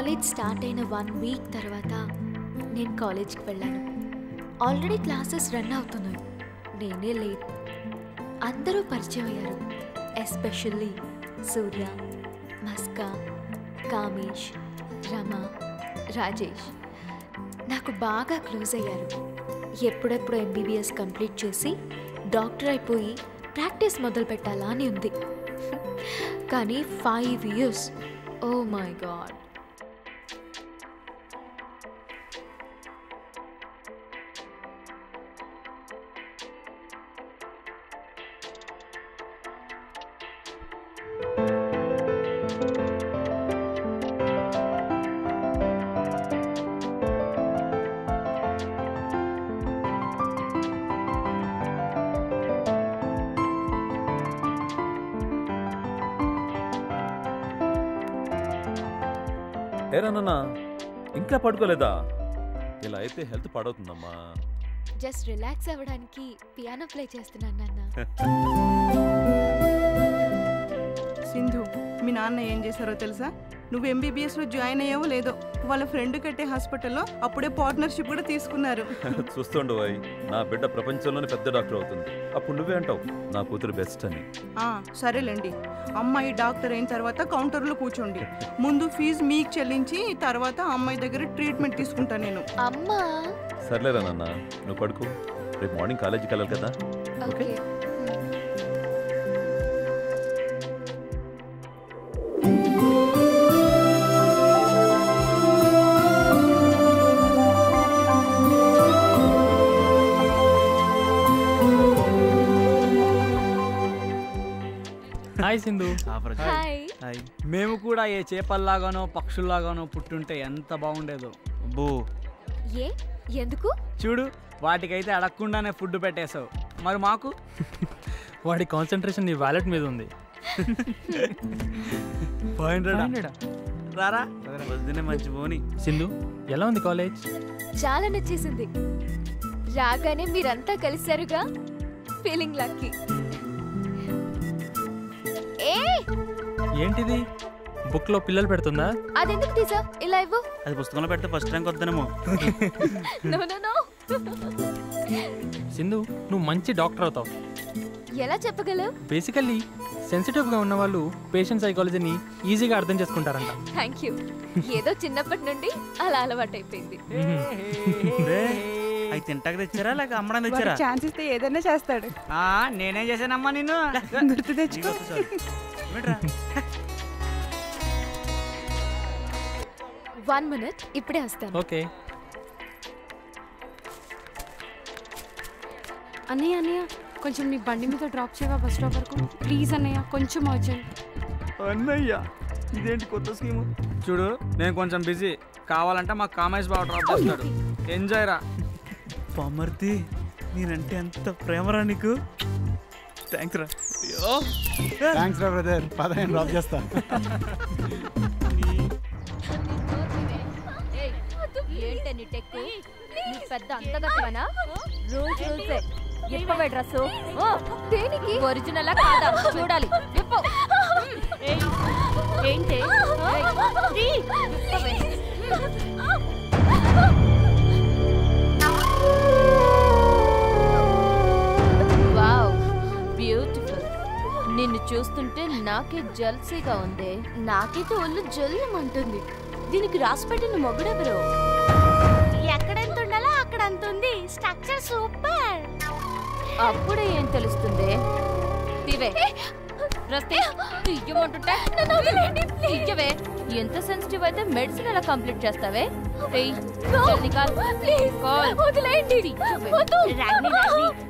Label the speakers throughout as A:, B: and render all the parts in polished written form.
A: College start అయిన 1 week తర్వాత నేను కాలేజ్కి వెళ్ళాను. ఆల్రెడీ క్లాసెస్ రన్ అవుతున్నాయి, నేనే లేట్. అందరూ పరిచయం అయ్యారు, ఎస్పెషల్లీ సూర్య, మస్కా, కామేష్, రమ, రాజేష్ నాకు బాగా క్లోజ్ అయ్యారు. ఎప్పుడెప్పుడు MBBS కంప్లీట్ చేసి డాక్టర్ అయిపోయి ప్రాక్టీస్ మొదలు పెట్టాలా అని ఉంది. కానీ 5 years, ఓ మై గాడ్.
B: ఏరానన్నా ఇంకా పడుకోలేదా? ఇలా అయితే హెల్త్ పాడవుతుందమ్మా.
A: జస్ట్ రిలాక్స్ అవ్వడానికి పియానో ప్లే చేస్తున్నాను నాన్న.
C: సింధు, మీ నాన్న ఏం చేశారో తెలుసా? నువ్వు MBBSలో జాయిన్ అయ్యావో లేదో, వాళ్ళ ఫ్రెండ్ కట్టే హాస్పిటల్లో అప్పుడే పార్ట్నర్షిప్ కూడా తీసుకున్నారు.
B: చూస్తుండు వాయ్, నా బిడ్డ ప్రపంచంలోనే పెద్ద డాక్టర్ అవుతుంది. అప్పుడు నువ్వే అంటావు నా కూతురు బెస్ట్ అని.
C: సరేలేండి, అమ్మాయి డాక్టర్ అయిన తర్వాత కౌంటర్లో కూర్చోండి. ముందు ఫీజు మీకు చెల్లించి తర్వాత అమ్మాయి దగ్గర ట్రీట్మెంట్ తీసుకుంటాను నేను.
A: అమ్మా
B: సర్లేరా నాన్న, నువ్వు పడుకో, రేపు మార్నింగ్ కాలేజీకి వెళ్ళాలి కదా.
A: ఓకే.
D: హాయ్ సింధు.
A: హాయ్.
D: మేము కూడా ఏ చేపల్లాగానో పక్షుల్లాగానో పుట్టుంటే ఎంత బాగుండేదో. బో
A: ఏ ఎందుకు?
D: చూడు, వాటికైతే అడగకుండానే ఫుడ్ పెట్టేశావు, మరి మాకు?
E: వాడి కాన్సన్ట్రేషన్ నీ వాలెట్ మీద ఉంది.
D: 500 రారా వద్దునే మంచి పోని.
E: సింధు, ఎలా ఉంది కాలేజ్?
A: చాలా నచ్చేసింది. రాగానే మీరంతా కలిసారుగా, ఫీలింగ్ లక్కీ.
E: ఏంటిది, బుక్ లో పిల్లలు పెడుతుందా?
A: అదెందుకు తీసా? ఇలా ఇవ్వు.
D: అది పుస్తకంలో పెడితే ఫస్ట్ ర్యాంక్ వద్దనేమో.
A: నో.
E: సింధు, నువ్వు మంచి డాక్టర్ అవుతావు.
A: ఎలా చెప్పగలవు?
E: బేసికల్లీ సెన్సిటివ్ గా ఉన్న వాళ్ళు పేషెంట్ సైకాలజీని ఈజీగా అర్థం చేసుకుంటారంట.
A: Thank you. ఏదో చిన్నప్పటి నుండి అలా అలవాటైపోయింది.
D: అవి తింటాక తెచ్చారా లేక అమ్మడం తెచ్చారా?
C: ఛాన్స్ ఇస్తే ఏదైనా చేస్తాడు.
D: నేనేం చేశానమ్మా నిన్ను?
C: గుర్తు తెచ్చుకో.
A: 1 minute, ఇప్పుడే వస్తాను.
E: ఓకే.
F: అన్నయ్య కొంచెం నీ బండి మీద డ్రాప్ చేయవా బస్ స్టాప్ వరకు ప్లీజ్ అన్నయ్య, కొంచెం అర్జెంట్.
D: అన్నయ్య, ఇదేంటి కొత్త స్కీము? చూడు, నేను కొంచెం బిజీ, కావాలంటే మా కామేష్ బాబు డ్రాప్ చేస్తాడు. ఎంజాయ్ రా. పామర్తి, నేనంటే ఎంత ప్రేమరా నీకు. థ్యాంక్స్ రా.
G: థ్యాంక్స్ రా బ్రదర్, పదహైదు డ్రాప్ చేస్తా.
A: ఏంటని టెక్కు? నీ పెద్ద అంతగతమనా? రూల్సే. ఇప్పవే డ్రెస్సు. దేనికి? ఒరిజినలా కాదా చూడాలి. ఇప్ప. ఏంటి? Wow, beautiful. నిన్ను చూస్తుంటే నాకే జల్సీగా ఉంది. నాకైతే ఒళ్ళు జల్లుమంటుంది. దీనికి రాసిపెట్టిన మొగుడెవరు? ఎక్కడెంత ఉండాలో అక్కడ అంత ఉంది. Structure super. అప్పుడే ఏం తెలుస్తుంది? ఎంత సెన్సిటివ్ అయితే మెడిసిన్ ఎలా కంప్లీట్ చేస్తావే?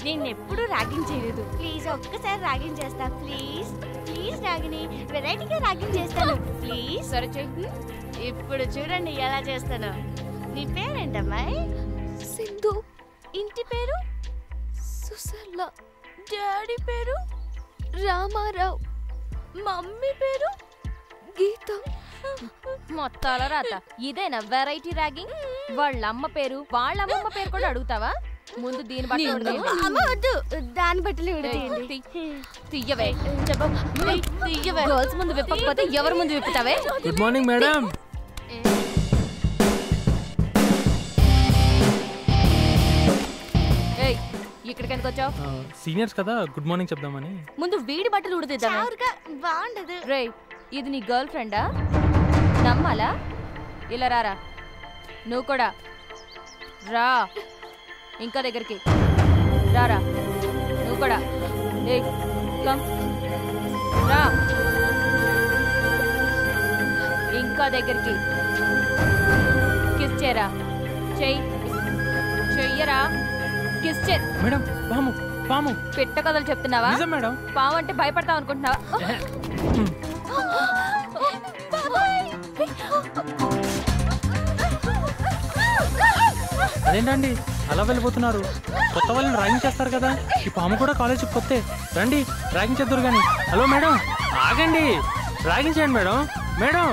A: నేను ఎప్పుడు ర్యాగింగ్ చేయలేదు. ప్లీజ్ ఒక్కసారి ర్యాగింగ్ చేస్తా. ప్లీజ్ ప్లీజ్ రాగిని, వెరైటీగా ర్యాగింగ్ చేస్తాను. ప్లీజ్. సరే చెయ్యి. ఇప్పుడు చూడండి ఎలా చేస్తాను. నీ పేరేంటమ్మాయి? సింధు. ఇంటి పేరు? సుసర్ల. డాడీ పేరు? రామారావు. మమ్మీ పేరు? గీత. మొత్తాల రాత ఇదేనా వెరైటీ ర్యాగింగ్? వాళ్ళ అమ్మ పేరు వాళ్ళ అమ్మమ్మ పేరు కూడా అడుగుతావా? ముందు దీని బట్టి వద్దు, దాని బట్టలు తీయవే. తీయవే. గర్ల్స్ ముందు విప్పకపోతే ఎవరి ముందు విప్పుతావే?
E: Good morning madam.
A: ఇక్కడికి ఎందుకు వచ్చావు?
E: సీనియర్స్ కదా, గుడ్ మార్నింగ్ చెప్దామని.
A: ముందు వీడి బట్టలు ఉడిదిద్దామా? బాగుండదు. రే, ఇది నీ గర్ల్ ఫ్రెండా? నమ్మాలా? ఇలా రారా. నువ్వు కూడా రా. ఇంకా దగ్గరికి రారా. నువ్వు కూడా కమ్ రా. ఇంకా దగ్గరికి. కిస్ చేయరా. చెయ్యరా. కిస్ చే.
E: మేడం పాము పాము.
A: పెట్ట కథలు చెప్తున్నావా?
E: మేడం.
A: పాము అంటే భయపడతావు అనుకుంటున్నావా?
E: అదేంటండి అలా వెళ్ళిపోతున్నారు? కొత్త వాళ్ళని ర్యాగింగ్ చేస్తారు కదా. ఈ పాము కూడా కాలేజీకి కొత్తే. రండి ర్యాగింగ్ చేద్దరు కానీ. హలో మేడం, ఆగండి. ర్యాగింగ్ చేయండి మేడం. మేడం.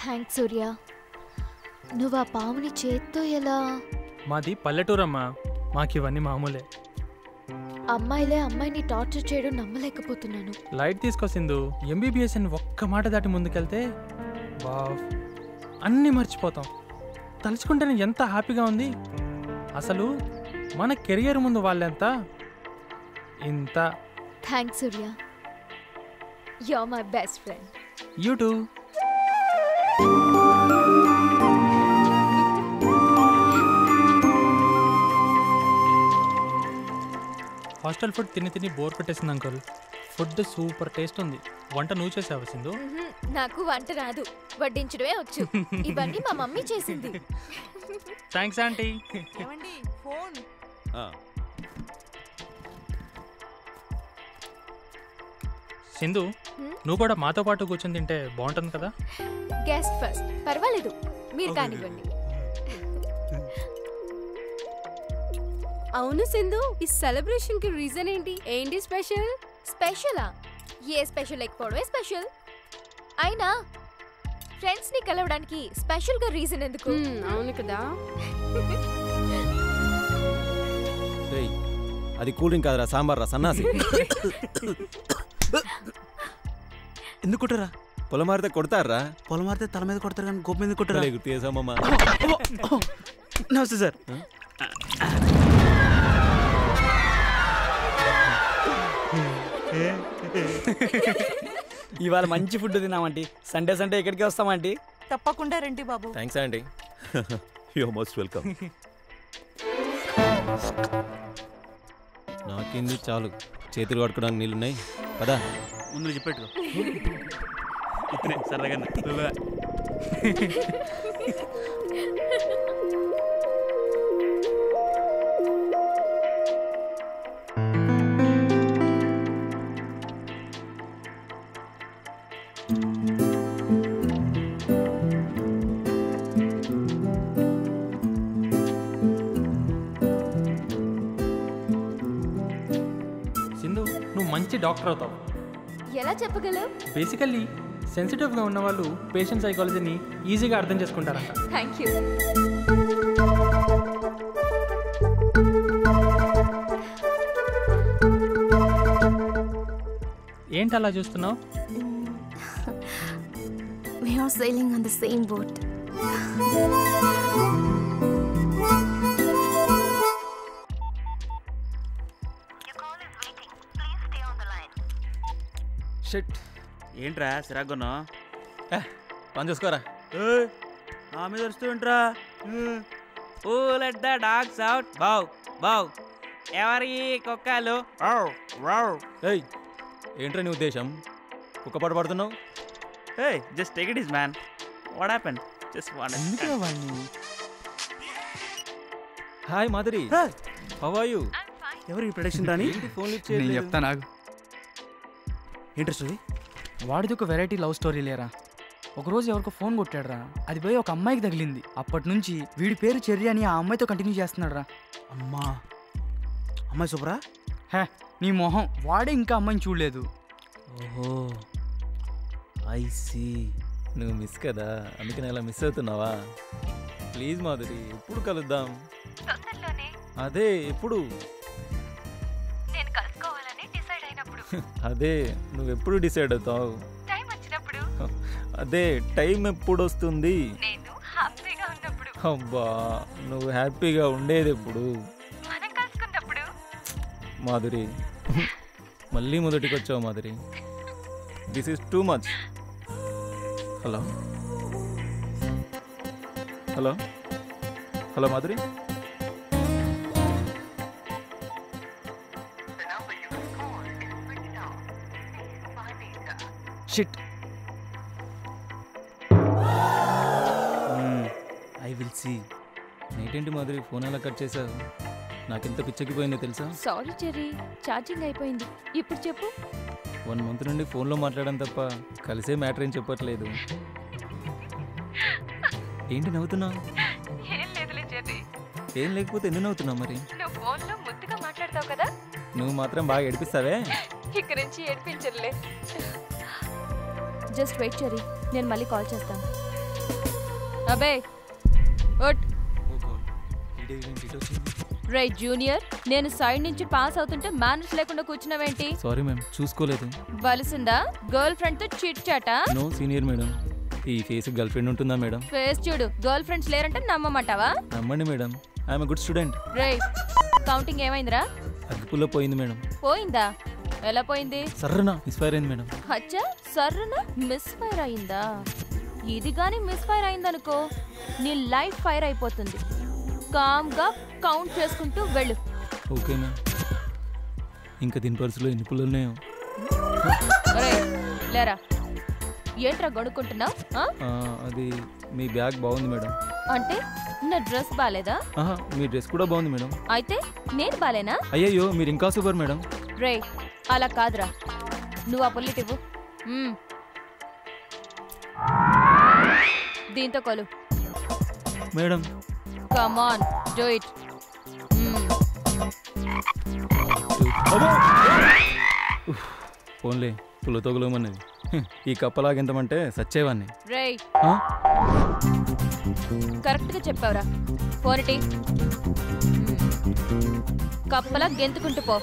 H: థ్యాంక్స్ సూర్య. నువ్వు ఆ పాముని చేత్తో ఎలా?
E: మాది పల్లెటూరమ్మా, మాకు ఇవన్నీ మామూలే.
H: అమ్మాయిలే అమ్మాయిని టార్చర్ చేయడం నమ్మలేకపోతున్నాను.
E: లైట్ తీసుకో సింధు. ఎంబీబీఎస్ అని ఒక్క మాట దాటి ముందుకెళ్తే వావ్ అన్నీ మర్చిపోతాం. తలుచుకుంటేనే ఎంత హ్యాపీగా ఉంది. అసలు మన కెరియర్ ముందు వాళ్ళెంత ఇంత.
H: Thanks Surya. You are my best friend.
E: You too. Hostel food తిని తిని బోర్ పెట్టేసింది అంకుల్. ఫుడ్ సూపర్ టేస్ట్ ఉంది. వంట నువ్వు చేసావా సింధు?
H: నాకు వంట రాదు, వడ్డించడమే వచ్చు. ఇవన్నీ మా మమ్మీ చేసింది.
E: Thanks aunty.
C: ఫోన్.
E: సింధు, నువ్వు కూడా మాతో పాటు కూర్చొని తింటే బాగుంటుంది కదా.
H: Guest first. పర్వాలేదు, మీరు కానివ్వండి.
F: అవును సింధు, ఈ సెలబ్రేషన్ కి రీజన్ ఏంటి? ఏంటి స్పెషల్?
H: స్పెషలా? ఏ స్పెషల్ లేకపోవడమే స్పెషల్. అయినా ఫ్రెండ్స్ ని కలవడానికి స్పెషల్ గా రీజన్ ఎందుకు?
F: అవును కదా.
I: అది కూల్ డ్రింక్ కాదురా, సాంబార్ రా సన్నాసి.
D: ఎందుకు కొట్టరా?
I: పొలం మారితే కొడతారా?
D: పొలం మారితే తల మీద కొడతారు కానీ గోపు మీద కొట్టరా?
I: గుర్తు చేసామమ్మా.
D: నమస్తే సార్. ఇవాళ మంచి ఫుడ్ తిన్నామంటీ. సండే సండే ఇక్కడికి వస్తామంటీ.
C: తప్పకుండా రండి బాబు.
I: థ్యాంక్స్ అండి.
B: You are most welcome.
I: నాకేంది చాలు, చేతులు కడుకోవడానికి నీళ్ళున్నాయి కదా.
D: ముందు చెప్పెట్టుకో. సరదాగా
E: సింధు, నువ్వు మంచి డాక్టర్ అవుతావు.
H: ఎలా చెప్పగలవు?
E: బేసికల్లీ సెన్సిటివ్గా ఉన్న వాళ్ళు పేషెంట్ సైకాలజీని ఈజీగా అర్థం చేసుకుంటారంట.
H: Thank you.
E: ఏంటి అలా చూస్తున్నావు?
H: We are sailing on the same boat.
I: Shit.
D: ఏంట్రా సిరాగొన్నా?
I: పని చూసుకోరా.
D: నా మీద వస్తుంట్రా. ఓ లెట్ ద డాగ్స్ అవుట్. బావ్ బావ్. ఎవరి కుక్కలు?
I: ఏయ్, ఏంట్రా నీ ఉద్దేశం? కుక్క పాటు పడుతున్నావు?
D: Hey, just take it easy, man. What happened? Just one.
I: Hi Madhuri. How are you?
D: ఎవరు ఈ ప్రొడక్షన్ రాని?
I: ఫోన్ లిఫ్ట్
G: నేను
I: చేయలేదు.
G: చెప్తా నాకు.
D: ఇంట్రెస్ట్ ఉంది.
J: వాడిది ఒక వెరైటీ లవ్ స్టోరీ లేరా. ఒకరోజు ఎవరికో ఫోన్ కొట్టాడురా, అది పోయి ఒక అమ్మాయికి తగిలింది. అప్పటి నుంచి వీడి పేరు చెర్రీ అని ఆ అమ్మాయితో కంటిన్యూ చేస్తున్నాడు రా.
D: అమ్మా, అమ్మాయి సూపరా?
J: హే నీ మొహం, వాడే ఇంకా అమ్మాయిని చూడలేదు.
I: ఓహో, ఐ సీ. నువ్వు మిస్ కదా, అందుకే నేను ఇలా మిస్ అవుతున్నావా? ప్లీజ్ మాధురి, ఎప్పుడు కలుద్దాం? అదే ఎప్పుడు?
H: నేను కలుసుకోవాలని డిసైడ్ అయినప్పుడు.
I: అదే నువ్వెప్పుడు డిసైడ్ అవుతావు?
H: టైం వచ్చినప్పుడు.
I: అదే టైం ఎప్పుడు వస్తుంది?
H: నేను హ్యాపీగా ఉన్నప్పుడు.
I: అబ్బా నువ్వు హ్యాపీగా ఉండేది ఎప్పుడు మాధురి మళ్ళీ మొదటికి వచ్చావు Madhuri. This is too much. Hello hello hello Madhuri. Shit. I will see. నైటేంటి మాధురి ఫోన్ ఎలా కట్ చేశావు? నాకెంత పిచ్చెక్కిపోయిందో తెలుసా?
H: సారీ చెర్రీ, ఛార్జింగ్ అయిపోయింది. ఇప్పుడు చెప్పు.
I: 1 మంత్ నుండి ఫోన్లో మాట్లాడడం తప్ప కలిసే మ్యాటర్ ఏం చెప్పట్లేదు. ఏంటి నవ్వుతున్నావు? ఏం లేకపోతే ఎందుకు నవ్వుతున్నావు మరి?
H: నువ్వు ఫోన్లో ముద్దుగా మాట్లాడతావు కదా,
I: నువ్వు మాత్రం బాగా ఏడిపిస్తావే.
H: ఇక్కడి నుంచి ఏడిపించలే. జస్ట్ వెయిట్ చెర్రీ, నేను మళ్ళీ కాల్ చేస్తాను. అబే ఒట్. రే జూనియర్, నేను సైడ్ నుంచి పాస్ అవుతుంటే మేనేజ్ లేకుండా కూర్చున్నావేంటి?
I: సారీ మ్యామ్, చూసుకోలేదు.
H: బలిసిందా? గర్ల్ ఫ్రెండ్ తో చిట్ చాటా?
I: No senior madam. ఈ ఫేస్ గర్ల్ ఫ్రెండ్ ఉంటుందా మేడం?
H: ఫేస్ చూడు, గర్ల్ ఫ్రెండ్స్ లేరంటే నమ్మమంటావా?
I: నమ్మండి మేడం, ఐఎమ్ గుడ్ స్టూడెంట్.
H: రే కౌంటింగ్ ఏమైందిరా?
I: అగ్గిపుల్లో పోయింది మేడం.
H: పోయిందా? ఎలా పోయింది?
I: సర్రనా మిస్ఫైర్ అయింది మేడం.
H: అచ్చా, సర్రున మిస్ ఫైర్ అయిందా? ఇది గానీ మిస్ ఫైర్ అయిందనుకో నీ లైఫ్ ఫైర్ అయిపోతుంది. కామ్గా కౌంట్ చేసుకుంటూ వెళ్ళు.
I: Okay ma'am. ఇంకా దీని పర్సులో ఎన్ని పుల్లలు ఉన్నాయో.
H: లేరా, ఏంట్రా గడుక్కుంటున్నావు?
I: అది మీ బ్యాగ్ బాగుంది మేడం.
H: అంటే నా డ్రెస్ బాలేదా?
I: మీ డ్రెస్ కూడా బాగుంది మేడం.
H: అయితే నేను బాలేనా?
I: అయ్యయ్యో, మీరు ఇంకా సూపర్ మేడం.
H: రే అలా కాదురా, నువ్వు ఆ పుల్లెట్ ఇవ్వు. దీంతో కొలు
I: madam.
H: Come on, do it.
I: ఫోన్లే పుల్ల తొగలమన్నది. ఈ కప్పలాగెంతమంటే సచ్చేవాన్ని.
H: రే కరెక్ట్గా చెప్పావురా. ఫోనిటి కప్పలా గెంతుకుంటూ పో.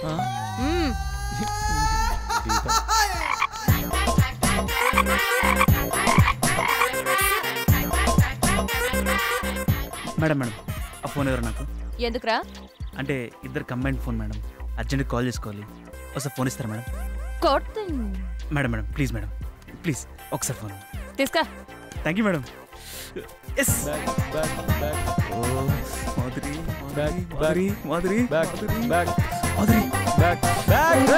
J: మేడం మేడం, ఆ ఫోన్ ఎవరు నాకు?
H: ఎందుకురా?
J: అంటే ఇద్దరు combined phone madam, urgent call చేసుకోవాలి. ఒకసారి ఫోన్ ఇస్తారా madam? Madam madam please madam, please ఒకసారి ఫోన్
H: తీసుకో.
J: Thank you madam. Yes.
I: Madhuri
J: Madhuri Madhuri
I: back back
J: Madhuri
I: back back.